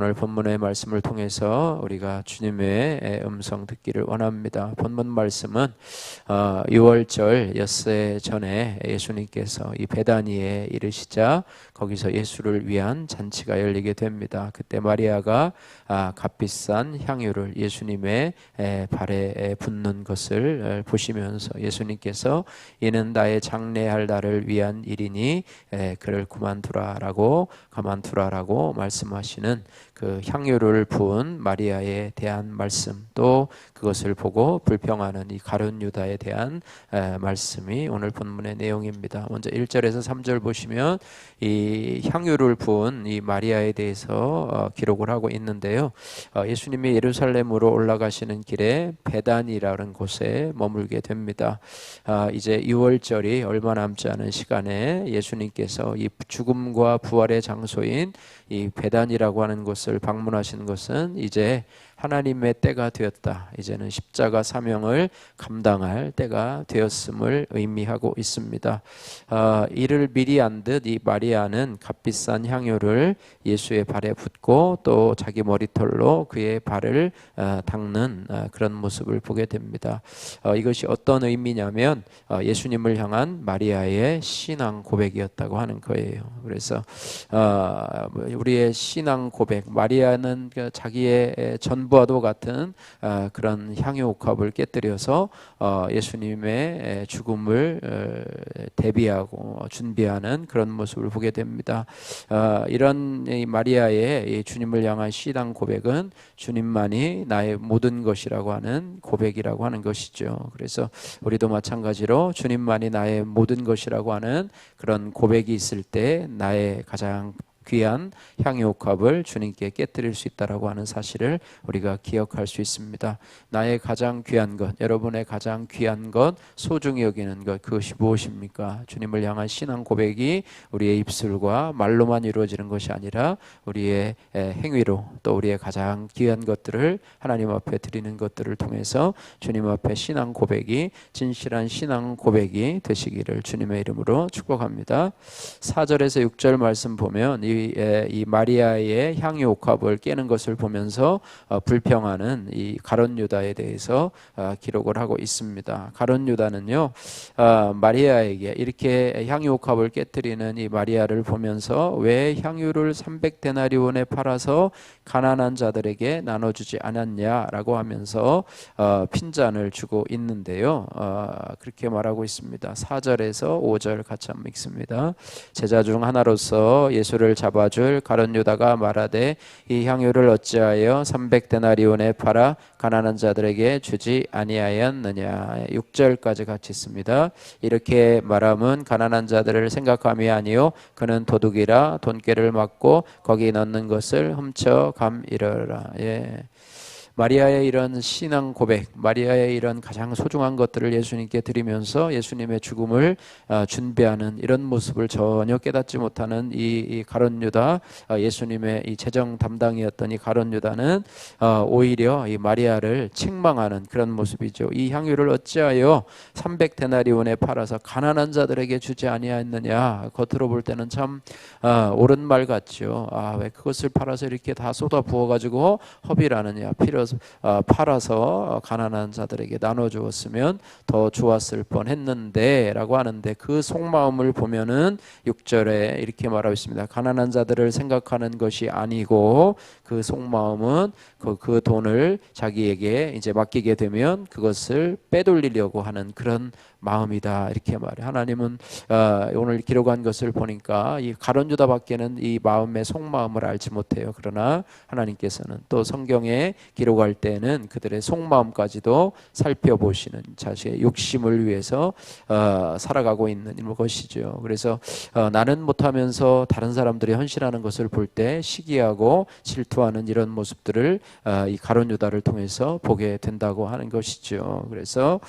오늘 본문의 말씀을 통해서 우리가 주님의 음성 듣기를 원합니다. 본문 말씀은 6월절 엿새 전에 예수님께서 이 베다니에 이르시자 거기서 예수를 위한 잔치가 열리게 됩니다. 그때 마리아가 값비싼 향유를 예수님의 발에 붓는 것을 보시면서 예수님께서 이는 나의 장례할 날을 위한 일이니 그를 가만두라라고 말씀하시는 그 향유를 부은 마리아에 대한 말씀, 또 그것을 보고 불평하는 이 가룟 유다에 대한 말씀이 오늘 본문의 내용입니다. 먼저 1절에서 3절 보시면 이 향유를 부은 이 마리아에 대해서 기록을 하고 있는데요. 예수님이 예루살렘으로 올라가시는 길에 베단이라는 곳에 머물게 됩니다. 이제 6월절이 얼마 남지 않은 시간에 예수님께서 이 죽음과 부활의 장소인 이 베단이라고 하는 곳을 방문하신 것은 이제 하나님의 때가 되었다. 이제는 십자가 사명을 감당할 때가 되었음을 의미하고 있습니다. 이를 미리 안 듯 이 마리아는 값비싼 향유를 예수의 발에 붓고 또 자기 머리털로 그의 발을 닦는 그런 모습을 보게 됩니다. 이것이 어떤 의미냐면 예수님을 향한 마리아의 신앙 고백이었다고 하는 거예요. 그래서 우리의 신앙 고백, 마리아는 자기의 전부와도 같은 그런 향유 옥합을 깨뜨려서 예수님의 죽음을 대비하고 준비하는 그런 모습을 보게 됩니다. 이런 마리아의 주님을 향한 신앙 고백은 주님만이 나의 모든 것이라고 하는 고백이라고 하는 것이죠. 그래서 우리도 마찬가지로 주님만이 나의 모든 것이라고 하는 그런 고백이 있을 때 나의 가장 귀한 향유옥합을 주님께 깨뜨릴 수 있다라고 하는 사실을 우리가 기억할 수 있습니다. 나의 가장 귀한 것, 여러분의 가장 귀한 것, 소중히 여기는 것, 그것이 무엇입니까? 주님을 향한 신앙 고백이 우리의 입술과 말로만 이루어지는 것이 아니라 우리의 행위로 또 우리의 가장 귀한 것들을 하나님 앞에 드리는 것들을 통해서 주님 앞에 신앙 고백이 진실한 신앙 고백이 되시기를 주님의 이름으로 축복합니다. 4절에서 6절 말씀 보면 이 마리아의 향유 옥합을 깨는 것을 보면서 불평하는 이 가룟 유다에 대해서 기록을 하고 있습니다. 가룟 유다는요, 마리아에게 이렇게 향유 옥합을 깨뜨리는 이 마리아를 보면서 왜 향유를 300데나리온에 팔아서 가난한 자들에게 나눠주지 않았냐라고 하면서 핀잔을 주고 있는데요. 그렇게 말하고 있습니다. 4절에서 5절 같이 한번 읽습니다. 제자 중 하나로서 예수를 잡아줄 가룟 유다가 말하되 이 향유를 어찌하여 300데나리온에 팔아 가난한 자들에게 주지 아니하였느냐. 6절까지 같이 있습니다. 이렇게 말함은 가난한 자들을 생각함이 아니요 그는 도둑이라 돈꾀를 맞고 거기 넣는 것을 훔쳐 감이러라. 마리아의 이런 신앙 고백, 마리아의 이런 가장 소중한 것들을 예수님께 드리면서 예수님의 죽음을 준비하는 이런 모습을 전혀 깨닫지 못하는 이 가룟 유다, 예수님의 이 재정 담당이었던 이 가룟 유다는 오히려 이 마리아를 책망하는 그런 모습이죠. 이 향유를 어찌하여 300데나리온에 팔아서 가난한 자들에게 주지 아니하였느냐. 겉으로 볼 때는 참 옳은 말 같죠. 왜 그것을 팔아서 이렇게 다 쏟아 부어가지고 허비라느냐. 팔아서 가난한 자들에게 나눠주었으면 더 좋았을 뻔했는데 라고 하는데, 그 속마음을 보면은 6절에 이렇게 말하고 있습니다. 가난한 자들을 생각하는 것이 아니고 그 속마음은 그 돈을 자기에게 이제 맡기게 되면 그것을 빼돌리려고 하는 그런 마음이다, 이렇게 말해. 하나님은 오늘 기록한 것을 보니까 이 가룟 유다밖에는 이 마음의 속마음을 알지 못해요. 그러나 하나님께서는 또 성경에 기록할 때는 그들의 속마음까지도 살펴보시는, 자신의 욕심을 위해서 살아가고 있는 것이죠. 그래서 나는 못하면서 다른 사람들이 헌신하는 것을 볼 때 시기하고 질투하는 이런 모습들을 이 가룟 유다를 통해서 보게 된다고 하는 것이죠. 그래서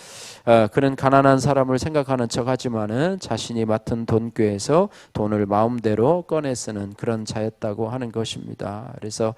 그는 가난한 사람을 생각하는 척하지만은 자신이 맡은 돈꾀에서 돈을 마음대로 꺼내 쓰는 그런 자였다고 하는 것입니다. 그래서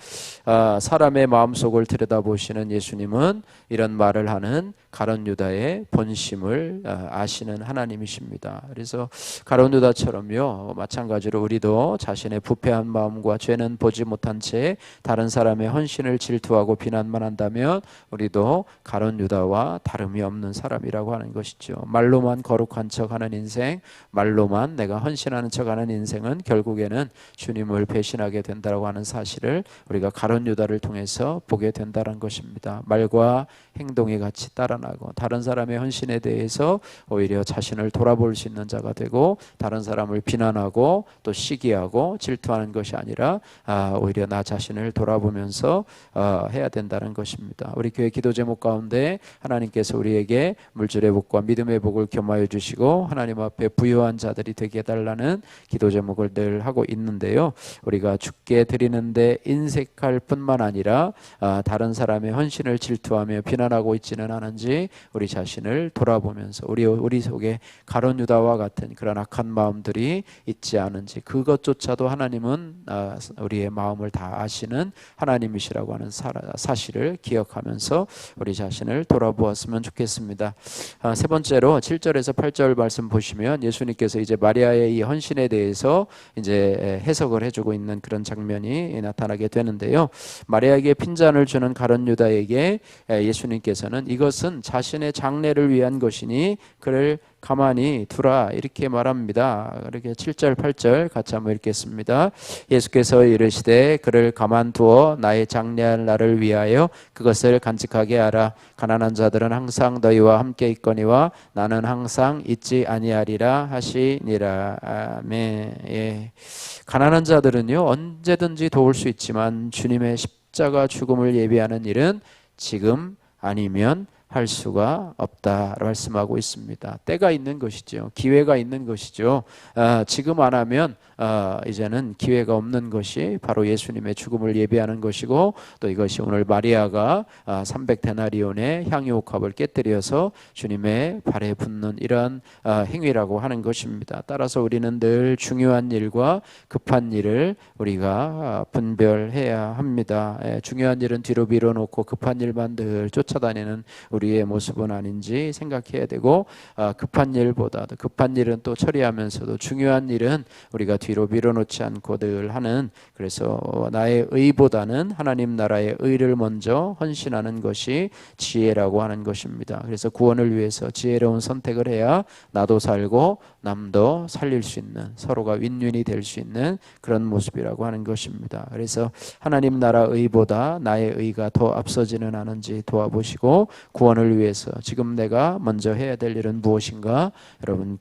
사람의 마음속을 들여다 내려다보시는 예수님은 이런 말을 하는 가룟 유다의 본심을 아시는 하나님이십니다. 그래서 가룟 유다처럼요, 마찬가지로 우리도 자신의 부패한 마음과 죄는 보지 못한 채 다른 사람의 헌신을 질투하고 비난만 한다면 우리도 가룟 유다와 다름이 없는 사람이라고 하는 것이죠. 말로만 거룩한 척하는 인생, 말로만 내가 헌신하는 척하는 인생은 결국에는 주님을 배신하게 된다고 하는 사실을 우리가 가룟 유다를 통해서 보게 된다는 것입니다. 말과 행동이 같이 따라나고 다른 사람의 헌신에 대해서 오히려 자신을 돌아볼 수 있는 자가 되고 다른 사람을 비난하고 또 시기하고 질투하는 것이 아니라 오히려 나 자신을 돌아보면서 해야 된다는 것입니다. 우리 교회 기도 제목 가운데 하나님께서 우리에게 물질의 복과 믿음의 복을 겸하여 주시고 하나님 앞에 부유한 자들이 되게 해달라는 기도 제목을 늘 하고 있는데요, 우리가 주께 드리는데 인색할 뿐만 아니라 다른 사람의 헌신을 질투하며 비난하고 있지는 않은지 우리 자신을 돌아보면서 우리 속에 가룟 유다와 같은 그런 악한 마음들이 있지 않은지, 그것조차도 하나님은 우리의 마음을 다 아시는 하나님이시라고 하는 사실을 기억하면서 우리 자신을 돌아보았으면 좋겠습니다. 세 번째로 7절에서 8절 말씀 보시면 예수님께서 이제 마리아의 이 헌신에 대해서 이제 해석을 해주고 있는 그런 장면이 나타나게 되는데요, 마리아에게 핀잔을 주는 가룟 유다에게 예수님께서는 이것은 자신의 장래를 위한 것이니 그를 가만히 두라 이렇게 말합니다. 이렇게 7절 8절 같이 한번 읽겠습니다. 예수께서 이르시되 그를 가만두어 나의 장래할 날을 위하여 그것을 간직하게 하라. 가난한 자들은 항상 너희와 함께 있거니와 나는 항상 있지 아니하리라 하시니라. 아멘. 예. 가난한 자들은요 언제든지 도울 수 있지만 주님의 십자가 죽음을 예비하는 일은 지금 아니면 할 수가 없다 말씀하고 있습니다. 때가 있는 것이죠. 기회가 있는 것이죠. 지금 안 하면 이제는 기회가 없는 것이 바로 예수님의 죽음을 예비하는 것이고, 또 이것이 오늘 마리아가 300데나리온의 향유옥합을 깨뜨려서 주님의 발에 붓는 이러한 행위라고 하는 것입니다. 따라서 우리는 늘 중요한 일과 급한 일을 우리가 분별해야 합니다. 중요한 일은 뒤로 밀어놓고 급한 일만 늘 쫓아다니는 우리의 모습은 아닌지 생각해야 되고, 급한 일보다도 급한 일은 또 처리하면서도 중요한 일은 우리가 뒤로 밀어놓지 않고 늘 하는, 그래서 나의 의보다는 하나님 나라의 의를 먼저 헌신하는 것이 지혜라고 하는 것입니다. 그래서 구원을 위해서 지혜로운 선택을 해야 나도 살고 남도 살릴 수 있는, 서로가 윈윈이 될 수 있는 그런 모습이라고 하는 것입니다. 그래서 하나님 나라 의보다 나의 의가 더 앞서지는 않은지 도와보시고, 구원을 위해서 지금 내가 먼저 해야 될 일은 무엇인가 여러분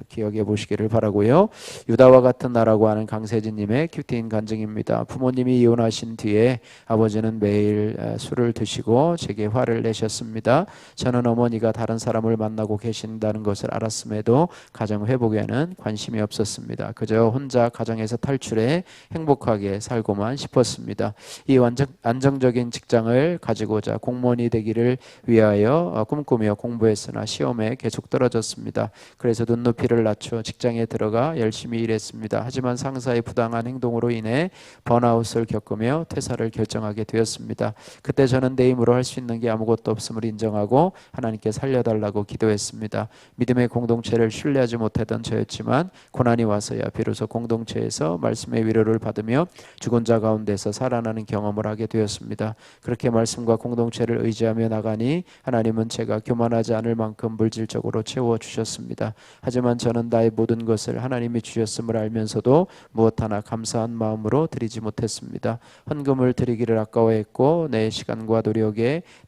기억해 보시기를 바라고요. 유다와 같은 나라고 하는 강세진님의 큐티인 간증입니다. 부모님이 이혼하신 뒤에 아버지는 매일 술을 드시고 제게 화를 내셨습니다. 저는 어머니가 다른 사람을 만나고 계신다는 것을 알았음에도 가정 회복에는 관심이 없었습니다. 그저 혼자 가정에서 탈출해 행복하게 살고만 싶었습니다. 이 안정적인 직장을 가지고자 공무원이 되기를 위하여 꿈꾸며 공부했으나 시험에 계속 떨어졌습니다. 그래서 눈높이를 낮춰 직장에 들어가 열심히 일했습니다. 하지만 상사의 부당한 행동으로 인해 번아웃을 겪으며 퇴사를 결정하게 되었습니다. 그때 저는 내 힘으로 할 수 있는 게 아무것도 없음을 인정하고 하나님께 살려달라고 기도했습니다. 믿음의 공동체를 신뢰하지 못하던 저였지만 고난이 와서야 비로소 공동체에서 말씀의 위로를 받으며 죽은 자 가운데서 살아나는 경험을 하게 되었습니다. 그렇게 말씀과 공동체를 의지하며 나가니 하나님은 제가 교만하지 않을 만큼 물질적으로 채워주셨습니다. 하지만 저는 나의 모든 것을 하나님이 주셨음을 알면서도 무엇 하나 감사한 마음으로 드리지 못했습니다. 헌금을 드리기를 아까워했고 내 시간과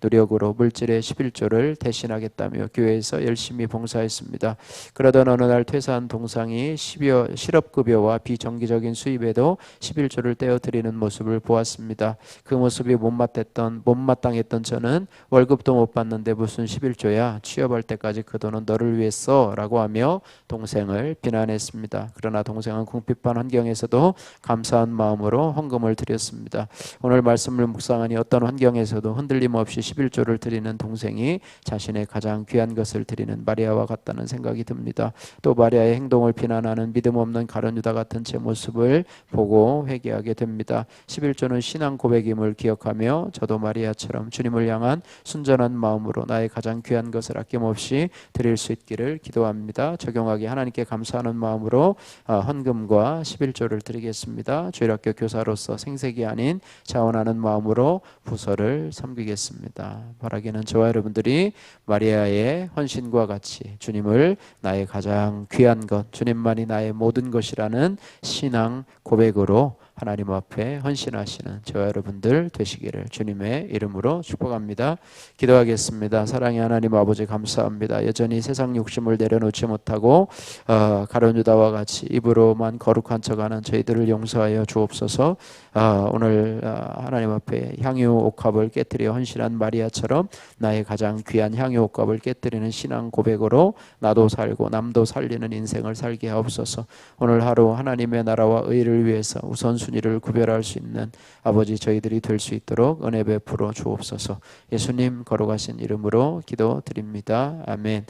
노력으로 물질의 11조를 대신하겠다며 교회에서 열심히 봉사했습니다. 그러던 어느 날 퇴사한 동상이 실업급여와 비정기적인 수입에도 11조를 떼어 드리는 모습을 보았습니다. 그 모습이 못마땅했던 저는 월급도 못 받는데 무슨 11조야? 취업할 때까지 그 돈은 너를 위해 써 라고 하며 동생을 비난했습니다. 그러나 동생은 궁핍한 환경에서도 감사한 마음으로 헌금을 드렸습니다. 오늘 말씀을 묵상하니 어떤 환경에서도 흔들림 없이 11조를 드리는 동생이 자신의 가장 귀한 것을 드리는 마리아와 같다는 생각이 듭니다. 또 마리아의 행동을 비난하는 믿음 없는 가룟 유다 같은 제 모습을 보고 회개하게 됩니다. 11조는 신앙 고백임을 기억하며 저도 마리아처럼 주님을 향한 순전한 마음으로 나의 가장 귀한 것을 아낌없이 드릴 수 있기를 기도합니다. 적용하기 하나님께 감사하는 마음으로 헌금과 11조를 드리겠습니다. 주일학교 교사로서 생색이 아닌 자원하는 마음으로 부서를 섬기겠습니다. 바라기는 저와 여러분들이 마리아의 헌신과 같이 주님을 나의 가장 귀한 것, 주님만이 나의 모든 것이라는 신앙 고백으로 하나님 앞에 헌신하시는 저와 여러분들 되시기를 주님의 이름으로 축복합니다. 기도하겠습니다. 사랑의 하나님 아버지 감사합니다. 여전히 세상 욕심을 내려놓지 못하고 가룟 유다와 같이 입으로만 거룩한 척하는 저희들을 용서하여 주옵소서. 오늘 하나님 앞에 향유 옥합을 깨뜨려 헌신한 마리아처럼 나의 가장 귀한 향유 옥합을 깨뜨리는 신앙 고백으로 나도 살고 남도 살리는 인생을 살게 하옵소서. 오늘 하루 하나님의 나라와 의를 위해서 우선순위를 구별할 수 있는 아버지 저희들이 될 수 있도록 은혜 베풀어 주옵소서. 예수님 거룩하신 이름으로 기도드립니다. 아멘.